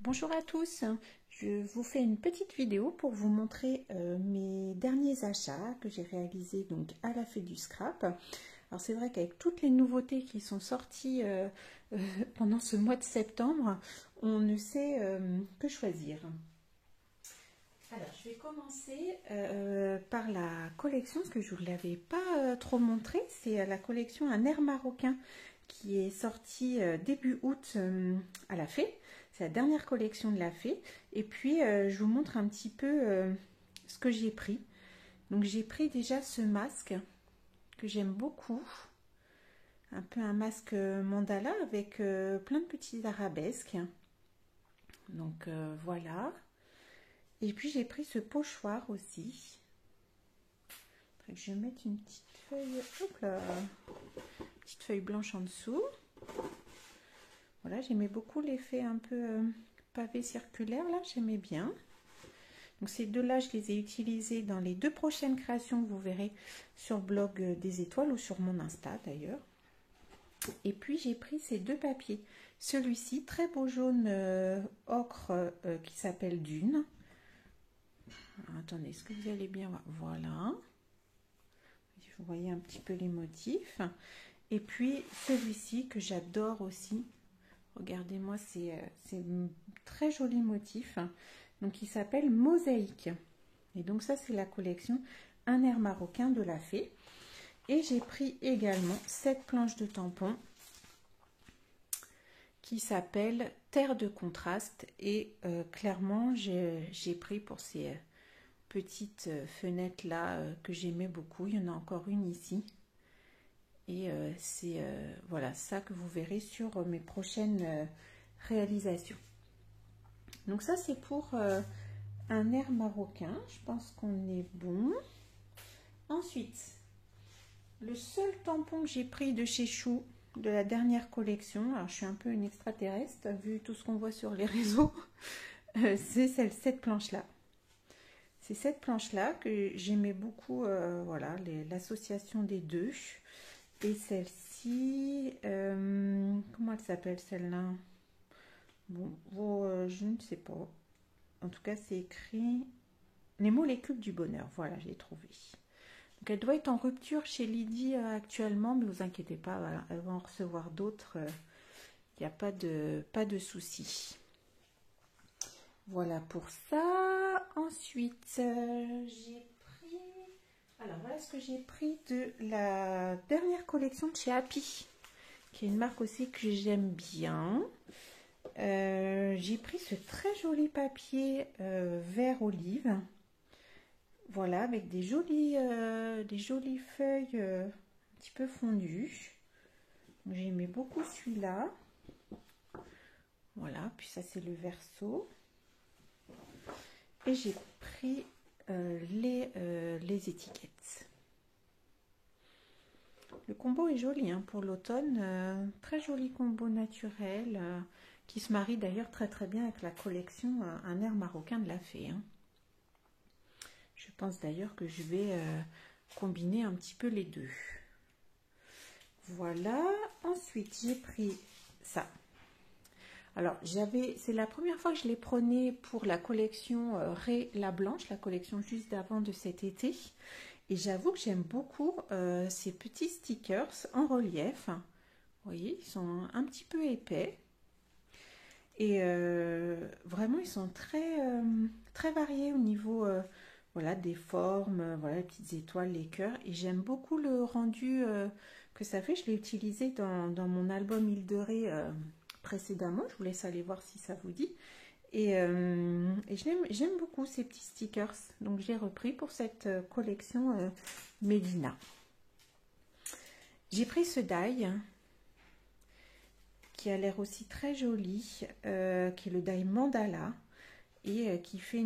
Bonjour à tous, je vous fais une petite vidéo pour vous montrer mes derniers achats que j'ai réalisés donc à la Fée du Scrap. Alors c'est vrai qu'avec toutes les nouveautés qui sont sorties pendant ce mois de septembre, on ne sait que choisir. Alors je vais commencer par la collection, ce que je ne vous l'avais pas trop montré, c'est la collection Un air marocain qui est sortie début août à la Fée. C'est la dernière collection de la Fée. Et puis, je vous montre un petit peu ce que j'ai pris. Donc, j'ai pris déjà ce masque que j'aime beaucoup. Un peu un masque mandala avec plein de petits arabesques. Donc, voilà. Et puis, j'ai pris ce pochoir aussi. Je vais mettre une petite feuille, hop là, petite feuille blanche en dessous. Voilà, j'aimais beaucoup l'effet un peu pavé circulaire, là, j'aimais bien. Donc ces deux-là, je les ai utilisés dans les deux prochaines créations que vous verrez sur le blog des étoiles ou sur mon Insta d'ailleurs. Et puis j'ai pris ces deux papiers. Celui-ci, très beau jaune ocre qui s'appelle Dune. Alors, attendez, est-ce que vous allez bien voir? Voilà. Vous voyez un petit peu les motifs. Et puis celui-ci que j'adore aussi. Regardez-moi, c'est très joli motif. Donc, il s'appelle Mosaïque. Et donc, ça, c'est la collection Un air marocain de la Fée. Et j'ai pris également cette planche de tampon qui s'appelle Terre de contraste. Et clairement, j'ai pris pour ces petites fenêtres-là que j'aimais beaucoup. Il y en a encore une ici. Et c'est voilà ça que vous verrez sur mes prochaines réalisations. Donc ça c'est pour un air marocain. Je pense qu'on est bon. Ensuite, le seul tampon que j'ai pris de chez Chou de la dernière collection. Alors je suis un peu une extraterrestre vu tout ce qu'on voit sur les réseaux. C'est cette planche-là. C'est cette planche-là que j'aimais beaucoup. Voilà, l'association des deux. Et celle-ci, comment elle s'appelle celle-là? Bon, je ne sais pas. En tout cas, c'est écrit Les molécules du bonheur. Voilà, je l'ai trouvée. Donc, elle doit être en rupture chez Lydie actuellement, mais vous inquiétez pas, voilà, elle va en recevoir d'autres. Il n'y a pas de souci. Voilà pour ça. Ensuite, j'ai pris... Alors, voilà ce que j'ai pris de la dernière collection de chez Happy, qui est une marque aussi que j'aime bien. J'ai pris ce très joli papier vert olive. Voilà, avec des jolies feuilles un petit peu fondues. J'aimais beaucoup celui-là. Voilà, puis ça c'est le verso. Et j'ai pris les étiquettes. Le combo est joli hein, pour l'automne. Très joli combo naturel qui se marie d'ailleurs très bien avec la collection Un air marocain de la Fée. Hein. Je pense d'ailleurs que je vais combiner un petit peu les deux. Voilà. Ensuite, j'ai pris ça. Alors, c'est la première fois que je les prenais pour la collection Ré la Blanche, la collection juste d'avant de cet été. Et j'avoue que j'aime beaucoup ces petits stickers en relief. Vous voyez, ils sont un petit peu épais. Et vraiment, ils sont très variés au niveau voilà, des formes, voilà, les petites étoiles, les cœurs. Et j'aime beaucoup le rendu que ça fait. Je l'ai utilisé dans mon album Île de Ré précédemment. Je vous laisse aller voir si ça vous dit. Et j'aime beaucoup ces petits stickers. Donc, j'ai repris pour cette collection Mélina. J'ai pris ce die qui a l'air aussi très joli, qui est le die mandala et qui fait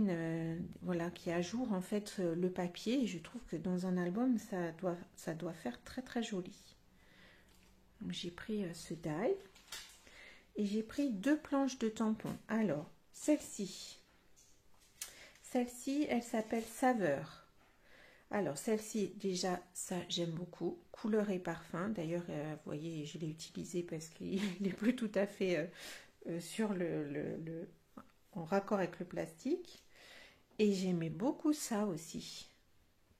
voilà, qui ajoute en fait le papier. Et je trouve que dans un album, ça doit faire très joli. Donc, j'ai pris ce die et j'ai pris deux planches de tampons. Alors, celle-ci, elle s'appelle Saveur. Alors, celle-ci, déjà, ça, j'aime beaucoup. Couleur et parfum. D'ailleurs, vous voyez, je l'ai utilisé parce qu'il n'est plus tout à fait sur en raccord avec le plastique. Et j'aimais beaucoup ça aussi.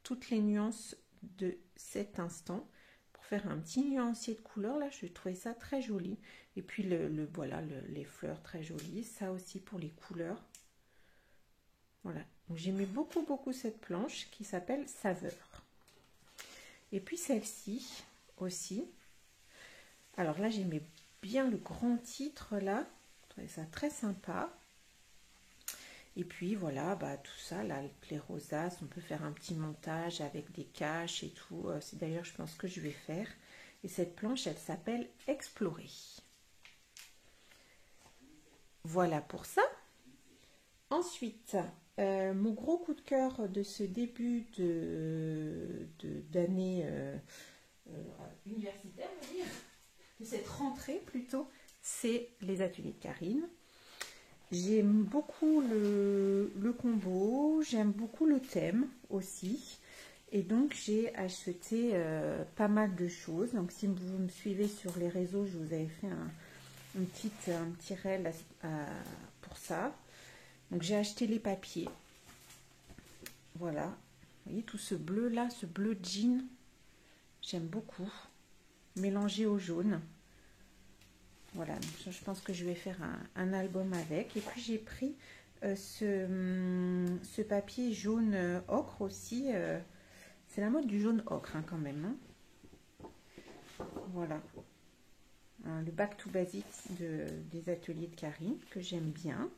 Toutes les nuances de cet instant. Pour faire un petit nuancier de couleur, là, je trouvais ça très joli. Et puis, voilà, les fleurs très jolies. Ça aussi pour les couleurs. Voilà. Donc, j'aimais beaucoup, beaucoup cette planche qui s'appelle Saveur. Et puis celle-ci aussi. Alors là, j'aimais bien le grand titre là. Je trouvais ça très sympa. Et puis voilà, bah, tout ça, là, les rosaces, on peut faire un petit montage avec des caches et tout. C'est d'ailleurs, je pense que je vais faire. Et cette planche, elle s'appelle Explorer. Voilà pour ça. Ensuite, mon gros coup de cœur de ce début d'année universitaire, on va dire, de cette rentrée plutôt, c'est les ateliers de Karine. J'aime beaucoup le combo, j'aime beaucoup le thème aussi. Et donc, j'ai acheté pas mal de choses. Donc, si vous me suivez sur les réseaux, je vous avais fait un petit réel pour ça. Donc, j'ai acheté les papiers. Voilà. Vous voyez, tout ce bleu-là, ce bleu jean, j'aime beaucoup. Mélangé au jaune. Voilà, donc je pense que je vais faire un album avec. Et puis j'ai pris ce papier jaune ocre aussi. C'est la mode du jaune ocre hein, quand même. Hein. Voilà. Le back to basics des ateliers de Karine que j'aime bien.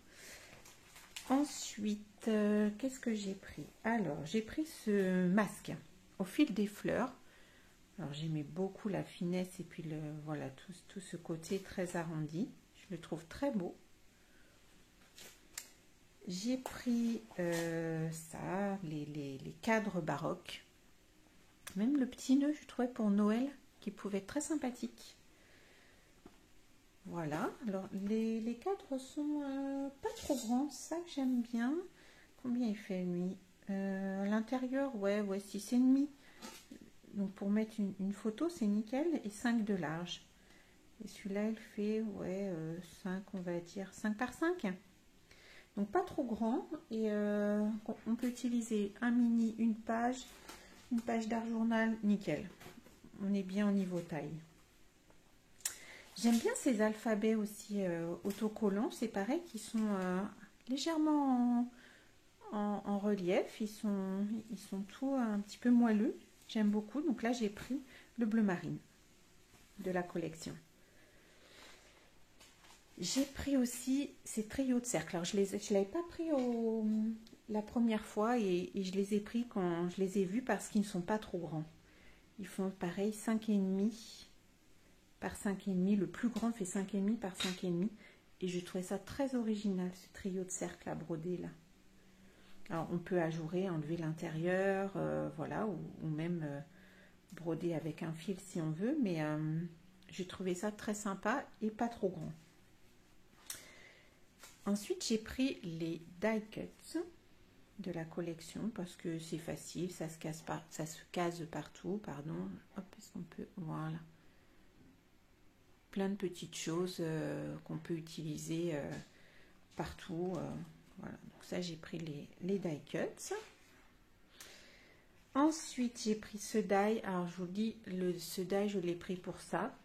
Ensuite, qu'est-ce que j'ai pris? Alors, j'ai pris ce masque au fil des fleurs. Alors j'aimais beaucoup la finesse et puis voilà tout ce côté très arrondi. Je le trouve très beau. J'ai pris ça, les cadres baroques. Même le petit nœud, je trouvais pour Noël, qui pouvait être très sympathique. Voilà. Alors les cadres sont pas trop grands, ça que j'aime bien. Combien il fait lui? À l'intérieur, ouais, si c'est demi. Donc pour mettre une photo, c'est nickel. Et 5 de large. Et celui-là, il fait, ouais, 5, on va dire 5 par 5. Donc pas trop grand. Et on peut utiliser un mini, une page d'art journal, nickel. On est bien au niveau taille. J'aime bien ces alphabets aussi autocollants. C'est pareil, qui sont légèrement en relief. Ils sont tous un petit peu moelleux. J'aime beaucoup. Donc là, j'ai pris le bleu marine de la collection. J'ai pris aussi ces trios de cercle. Alors, je ne l'avais pas pris la première fois et je les ai pris quand je les ai vus parce qu'ils ne sont pas trop grands. Ils font pareil 5,5 par 5,5. Le plus grand fait 5,5 par 5,5. Et je trouvais ça très original, ce trio de cercle à broder là. Alors, on peut ajourer, enlever l'intérieur, voilà, ou même broder avec un fil si on veut, mais j'ai trouvé ça très sympa et pas trop grand. Ensuite, j'ai pris les die cuts de la collection parce que c'est facile, ça se case partout, pardon. Hop, est-ce qu'on peut, voilà. Plein de petites choses qu'on peut utiliser partout. Voilà, donc ça j'ai pris les die cuts. Ensuite j'ai pris ce die, alors je vous dis, ce die je l'ai pris pour ça.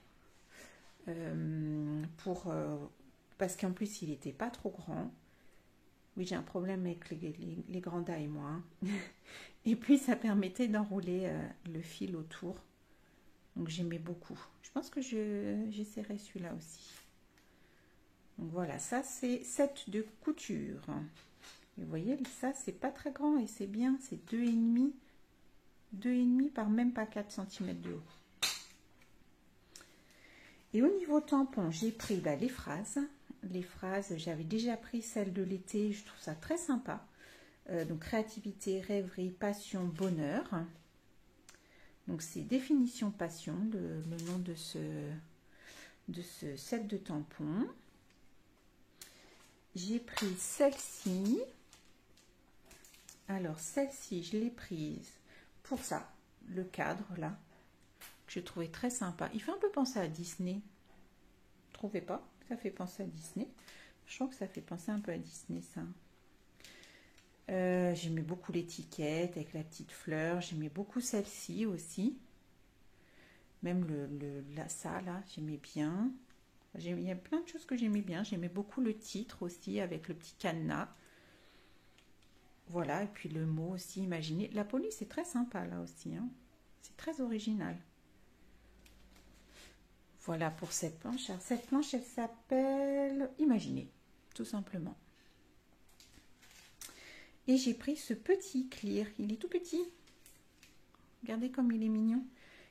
Parce qu'en plus il n'était pas trop grand. Oui, j'ai un problème avec les grands die moi. Hein. Et puis ça permettait d'enrouler le fil autour. Donc j'aimais beaucoup. Je pense que j'essaierai celui-là aussi. Donc voilà, ça c'est set de couture. Et vous voyez, ça c'est pas très grand et c'est bien, c'est 2,5 par même pas 4 cm de haut. Et au niveau tampon, j'ai pris les phrases. Les phrases, j'avais déjà pris celle de l'été, je trouve ça très sympa. Donc créativité, rêverie, passion, bonheur. Donc c'est définition passion, le nom de ce set de tampons. J'ai pris celle-ci. Alors celle-ci, je l'ai prise pour ça, le cadre là, que je trouvais très sympa. Il fait un peu penser à Disney. Trouvez pas? Ça fait penser à Disney. Je trouve que ça fait penser un peu à Disney, ça. J'aimais beaucoup l'étiquette avec la petite fleur. J'aimais beaucoup celle-ci aussi. Même ça, là, j'aimais bien. Il y a plein de choses que j'aimais bien. J'aimais beaucoup le titre aussi avec le petit cadenas. Voilà, et puis le mot aussi, imaginez. La police est très sympa là aussi. Hein. C'est très original. Voilà pour cette planche. Alors, cette planche, elle s'appelle Imaginez, tout simplement. Et j'ai pris ce petit clear. Il est tout petit. Regardez comme il est mignon.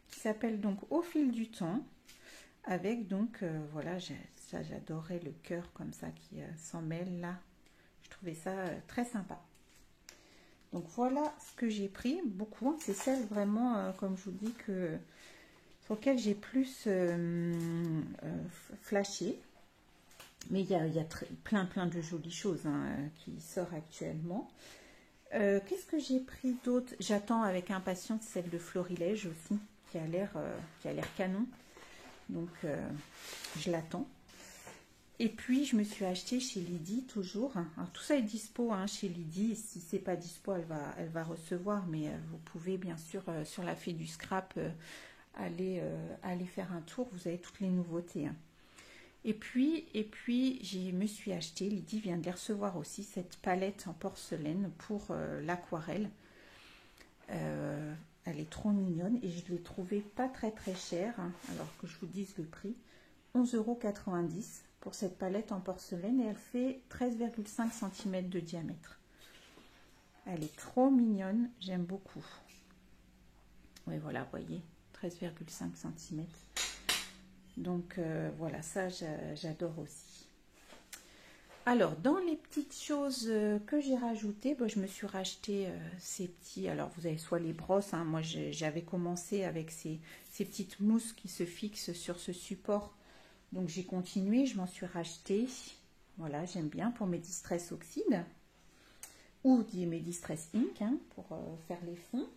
Qui s'appelle donc Au fil du temps. Avec donc, voilà, ça j'adorais le cœur comme ça qui s'en mêle là. Je trouvais ça très sympa. Donc voilà ce que j'ai pris. Beaucoup, c'est celle vraiment, comme je vous dis, sur laquelle j'ai plus flashé. Mais il y a plein de jolies choses hein, qui sortent actuellement. Qu'est-ce que j'ai pris d'autre? J'attends avec impatience celle de Florilège aussi, qui a l'air canon. Donc, je l'attends. Et puis, je me suis acheté chez Lydie, toujours. Alors, tout ça est dispo hein, chez Lydie. Si c'est pas dispo, elle va recevoir. Mais vous pouvez, bien sûr, sur la fée du scrap, aller faire un tour. Vous avez toutes les nouveautés. Hein. Et puis, je me suis acheté, Lydie vient de les recevoir aussi, cette palette en porcelaine pour l'aquarelle. Elle est trop mignonne et je l'ai trouvée pas très chère, hein, alors que je vous dise le prix. 11,90 € pour cette palette en porcelaine et elle fait 13,5 cm de diamètre. Elle est trop mignonne, j'aime beaucoup. Oui, voilà, vous voyez, 13,5 cm. Donc voilà, ça j'adore aussi. Alors, dans les petites choses que j'ai rajoutées, je me suis racheté ces petits... Alors, vous avez soit les brosses, hein, moi j'avais commencé avec ces petites mousses qui se fixent sur ce support. Donc, j'ai continué, je m'en suis racheté. Voilà, j'aime bien pour mes Distress Oxyde. Ou mes Distress Ink, hein, pour faire les fonds.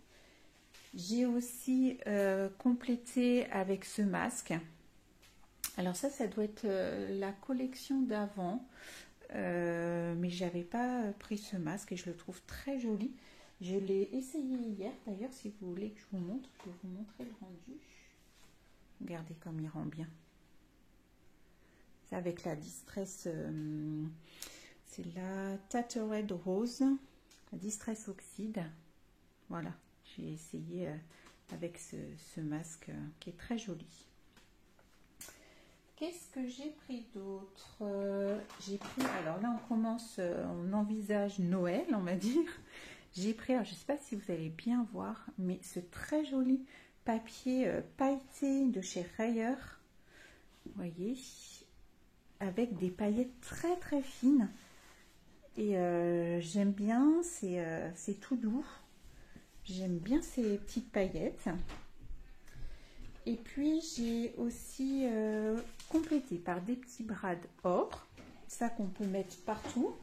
J'ai aussi complété avec ce masque. Alors ça doit être la collection d'avant. Mais j'avais pas pris ce masque et je le trouve très joli. Je l'ai essayé hier d'ailleurs, si vous voulez que je vous montre, je vais vous montrer le rendu. Regardez comme il rend bien. C'est avec la Distress, c'est la Tattered Rose, la Distress Oxyde. Voilà, j'ai essayé avec ce masque qui est très joli. Qu'est-ce que j'ai pris d'autre? J'ai pris, alors là on envisage Noël, on va dire. J'ai pris, alors je ne sais pas si vous allez bien voir, mais ce très joli papier pailleté de chez Rayer. Vous voyez, avec des paillettes très fines. Et j'aime bien, c'est tout doux. J'aime bien ces petites paillettes. Et puis j'ai aussi complété par des petits brades or, ça qu'on peut mettre partout.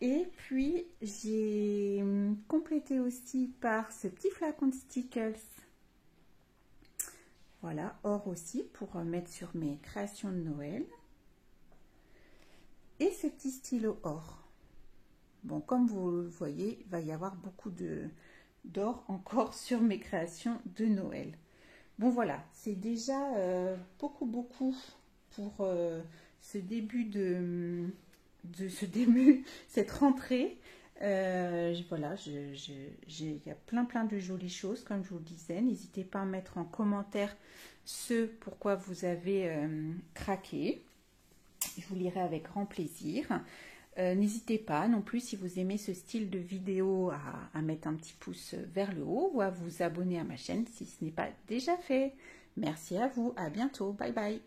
Et puis j'ai complété aussi par ce petit flacon de stickers. Voilà, or aussi pour mettre sur mes créations de Noël. Et ce petit stylo or. Bon, comme vous le voyez, il va y avoir beaucoup d'or encore sur mes créations de Noël. Bon voilà, c'est déjà beaucoup pour ce début cette rentrée. Voilà, il y a plein de jolies choses comme je vous le disais. N'hésitez pas à mettre en commentaire ce pourquoi vous avez craqué. Je vous lirai avec grand plaisir. N'hésitez pas non plus, si vous aimez ce style de vidéo, à mettre un petit pouce vers le haut ou à vous abonner à ma chaîne si ce n'est pas déjà fait. Merci à vous, à bientôt, bye bye.